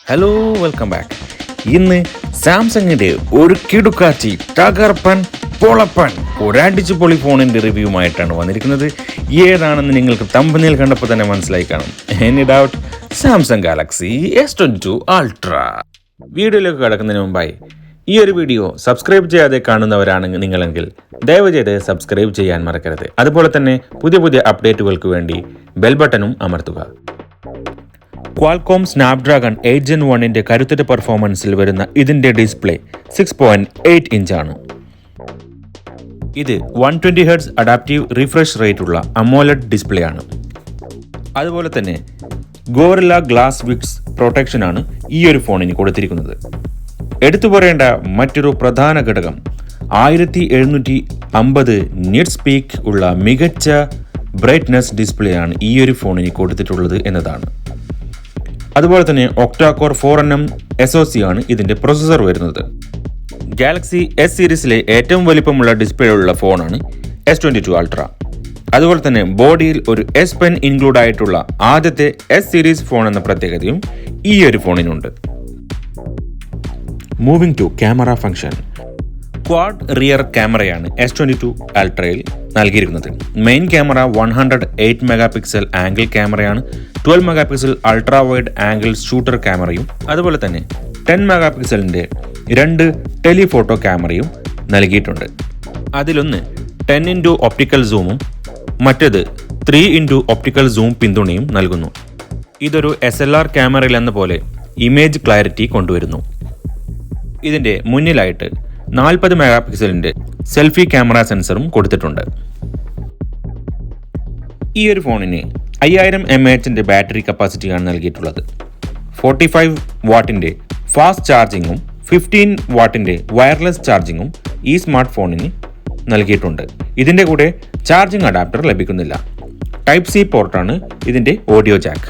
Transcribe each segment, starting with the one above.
Hello, welcome back. ഇന്ന് സാംസങ്ങിന്റെ ഒരു കിടുക്കാച്ചി തകർപ്പൻ പൊളപ്പൻ ഒരടിച്ചു പൊളി ഫോണിന്റെ റിവ്യൂമായിട്ടാണ് വന്നിരിക്കുന്നത്. ഏതാണെന്ന് നിങ്ങൾക്ക് തമ്പനിയിൽ കണ്ടപ്പോൾ തന്നെ മനസ്സിലായി കാണും. Any doubt, Samsung Galaxy S22 Ultra. വീഡിയോയിലേക്ക് കടക്കുന്നതിന് മുമ്പായി ഈ ഒരു വീഡിയോ സബ്സ്ക്രൈബ് ചെയ്യാതെ കാണുന്നവരാണ് നിങ്ങളെങ്കിൽ ദയവ് ചെയ്ത് സബ്സ്ക്രൈബ് ചെയ്യാൻ മറക്കരുത്. അതുപോലെ തന്നെ പുതിയ അപ്ഡേറ്റുകൾക്ക് വേണ്ടി ബെൽ ബട്ടണും അമർത്തുക. ക്വാൾകോം സ്നാപ്ഡ്രാഗൺ 8 Gen 1 കരുത്തുറ്റ പെർഫോമൻസിൽ വരുന്ന ഇതിന്റെ ഡിസ്പ്ലേ 6.8 ഇഞ്ചാണ്. ഇത് 120 Hz അഡാപ്റ്റീവ് റിഫ്രഷ് റേറ്റ് ഉള്ള അമോലഡ് ഡിസ്പ്ലേ ആണ്. അതുപോലെ തന്നെ ഗോറില്ല ഗ്ലാസ് വിക്സ് പ്രൊട്ടക്ഷനാണ് ഈ ഒരു ഫോണിന് കൊടുത്തിരിക്കുന്നത്. എടുത്തു പറയേണ്ട മറ്റൊരു പ്രധാന ഘടകം 1750 നിറ്റ്സ് പീക്ക് ഉള്ള മികച്ച ബ്രൈറ്റ്നസ് ഡിസ്പ്ലേ ആണ് ഈ ഒരു ഫോണിന് കൊടുത്തിട്ടുള്ളത് എന്നതാണ്. അതുപോലെ തന്നെ ഒക്ടാകോർ 4nm SoC ആണ് ഇതിന്റെ പ്രൊസസ്സർ വരുന്നത്. ഗാലക്സി S സീരീസിലെ ഏറ്റവും വലിപ്പമുള്ള ഡിസ്പ്ലേ ഉള്ള ഫോണാണ് S22 Ultra. അതുപോലെ തന്നെ ബോഡിയിൽ ഒരു S Pen ഇൻക്ലൂഡ് ആയിട്ടുള്ള ആദ്യത്തെ S സീരീസ് ഫോൺ എന്ന പ്രത്യേകതയും ഈ ഒരു ഫോണിനുണ്ട്. Moving to camera function. Quad rear ക്യാമറയാണ് S22 Ultrയിൽ നൽകിയിരിക്കുന്നത്. മെയിൻ ക്യാമറ 108 മെഗാപിക്സൽ ആംഗിൾ ക്യാമറയാണ്. 12 megapixel ultra wide angle shooter ക്യാമറയും അതുപോലെ തന്നെ 10 മെഗാപിക്സലിന്റെ 2 ടെലിഫോട്ടോ ക്യാമറയും നൽകിയിട്ടുണ്ട്. അതിലൊന്ന് 10x ഒപ്റ്റിക്കൽ സൂമും മറ്റേത് 3x ഒപ്റ്റിക്കൽ സൂം പിന്തുണയും നൽകുന്നു. ഇതൊരു SLR ക്യാമറയിൽ എന്ന പോലെ ഇമേജ് ക്ലാരിറ്റി കൊണ്ടുവരുന്നു. ഇതിന്റെ മുന്നിലായിട്ട് 40 മെഗാപിക്സലിന്റെ സെൽഫി ക്യാമറ സെൻസറും കൊടുത്തിട്ടുണ്ട്. ഈ ഒരു ഫോണിന് 5000 mAh ബാറ്ററി കപ്പാസിറ്റിയാണ് നൽകിയിട്ടുള്ളത്. 45 വാട്ടിന്റെ ഫാസ്റ്റ് ചാർജിങ്ങും 15 വാട്ടിന്റെ വയർലെസ് ചാർജിങ്ങും ഈ സ്മാർട്ട് ഫോണിന് നൽകിയിട്ടുണ്ട്. ഇതിന്റെ കൂടെ ചാർജിങ് അഡാപ്റ്റർ ലഭിക്കുന്നില്ല. ടൈപ്പ് C പോർട്ടാണ് ഇതിന്റെ ഓഡിയോ ജാക്ക്.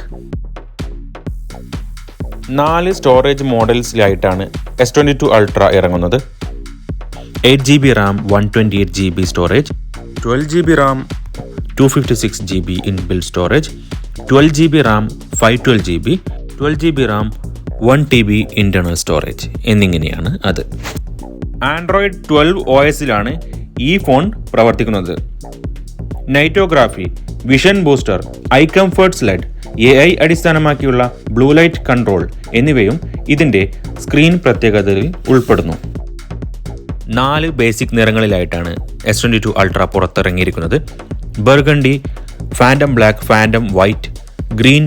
4 സ്റ്റോറേജ് മോഡൽസിലായിട്ടാണ് S22 Ultra ഇറങ്ങുന്നത്. 8GB RAM, 128GB storage, 12GB RAM, 256GB inbuilt storage, 12GB RAM, 512GB, 12GB RAM, 1TB internal storage എന്നിങ്ങനെയാണ് അത്. ആൻഡ്രോയിഡ് 12 OSലാണ് ഈ ഫോൺ പ്രവർത്തിക്കുന്നത്. Nightography, vision booster, eye comfort shield, AI അടിസ്ഥാനമാക്കിയുള്ള blue light control എന്നിവയും ഇതിന്റെ screen പ്രത്യേകതയിൽ ഉൾപ്പെടുന്നു. 4 ബേസിക് നിറങ്ങളിലായിട്ടാണ് S22 Ultra പുറത്തിറങ്ങിയിരിക്കുന്നത്. Burgundy, phantom black, phantom white, green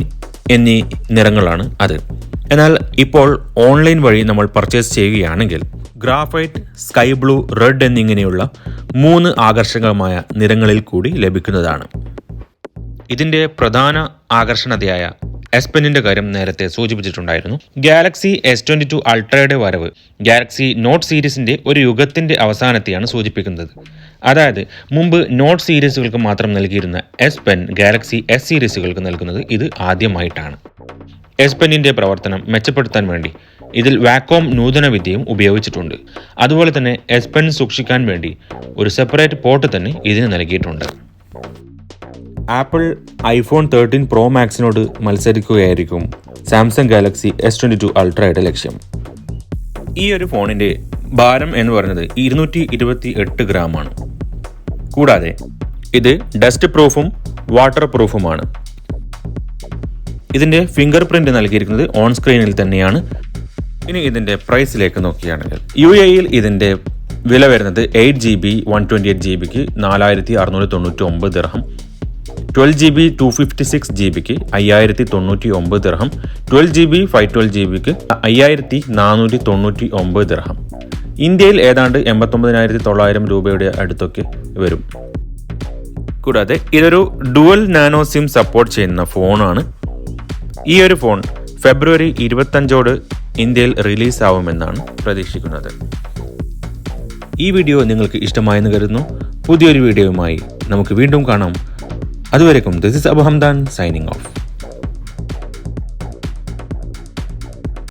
എന്നീ നിറങ്ങളാണ് അത്. എന്നാൽ ഇപ്പോൾ ഓൺലൈൻ വഴി നമ്മൾ പർച്ചേസ് ചെയ്യുകയാണെങ്കിൽ ഗ്രാഫൈറ്റ്, സ്കൈ ബ്ലൂ, റെഡ് എന്നിങ്ങനെയുള്ള 3 ആകർഷകമായ നിറങ്ങളിൽ കൂടി ലഭിക്കുന്നതാണ്. ഇതിന്റെ പ്രധാന ആകർഷണതയായ S Penന്റെ കാര്യം നേരത്തെ സൂചിപ്പിച്ചിട്ടുണ്ടായിരുന്നു. ഗാലക്സി S22 Ultrയുടെ വരവ് ഗാലക്സി നോട്ട് സീരീസിന്റെ ഒരു യുഗത്തിന്റെ അവസാനത്തെയാണ് സൂചിപ്പിക്കുന്നത്. അതായത് മുമ്പ് നോട്ട് സീരീസുകൾക്ക് മാത്രം നൽകിയിരുന്ന S Pen ഗാലക്സി S സീരീസുകൾക്ക് നൽകുന്നത് ഇത് ആദ്യമായിട്ടാണ്. S Penന്റെ പ്രവർത്തനം മെച്ചപ്പെടുത്താൻ വേണ്ടി ഇതിൽ വാക്വം നൂതന വിദ്യയും ഉപയോഗിച്ചിട്ടുണ്ട്. അതുപോലെ തന്നെ S Pen സൂക്ഷിക്കാൻ വേണ്ടി ഒരു സെപ്പറേറ്റ് പോർട്ട് തന്നെ ഇതിന് നൽകിയിട്ടുണ്ട്. ആപ്പിൾ iPhone 13 Pro Maxനോട് മത്സരിക്കുകയായിരിക്കും സാംസങ് ഗാലക്സി S22 Ultrയുടെ ലക്ഷ്യം. ഈ ഒരു ഫോണിന്റെ ഭാരം എന്ന് പറയുന്നത് 228 ഗ്രാമാണ്. കൂടാതെ ഇത് ഡസ്റ്റ് പ്രൂഫും വാട്ടർ പ്രൂഫുമാണ്. ഇതിന്റെ ഫിംഗർ പ്രിന്റ് നൽകിയിരിക്കുന്നത് ഓൺ സ്ക്രീനിൽ തന്നെയാണ്. ഇനി ഇതിന്റെ പ്രൈസിലേക്ക് നോക്കുകയാണെങ്കിൽ UAEയിൽ ഇതിന്റെ വില വരുന്നത് 8GB 128GBക്ക് 4699 ദിർഹം, 12GB 256GBക്ക് 5099 ദിർഹം, 12GB 512GBക്ക് 5499 ദിർഹം. ഇന്ത്യയിൽ ഏതാണ്ട് 89,900 രൂപയുടെ അടുത്തൊക്കെ വരും. കൂടാതെ ഇതൊരു ഡുവൽ നാനോ സിം സപ്പോർട്ട് ചെയ്യുന്ന ഫോണാണ്. ഈ ഒരു ഫോൺ ഫെബ്രുവരി 25 ഇന്ത്യയിൽ റിലീസ് ആവുമെന്നാണ് പ്രതീക്ഷിക്കുന്നത്. ഈ വീഡിയോ നിങ്ങൾക്ക് ഇഷ്ടമായെന്ന് കരുതുന്നു. പുതിയൊരു വീഡിയോയുമായി നമുക്ക് വീണ്ടും കാണാം. അതുവരേക്കും this is Abu Hamdan signing off.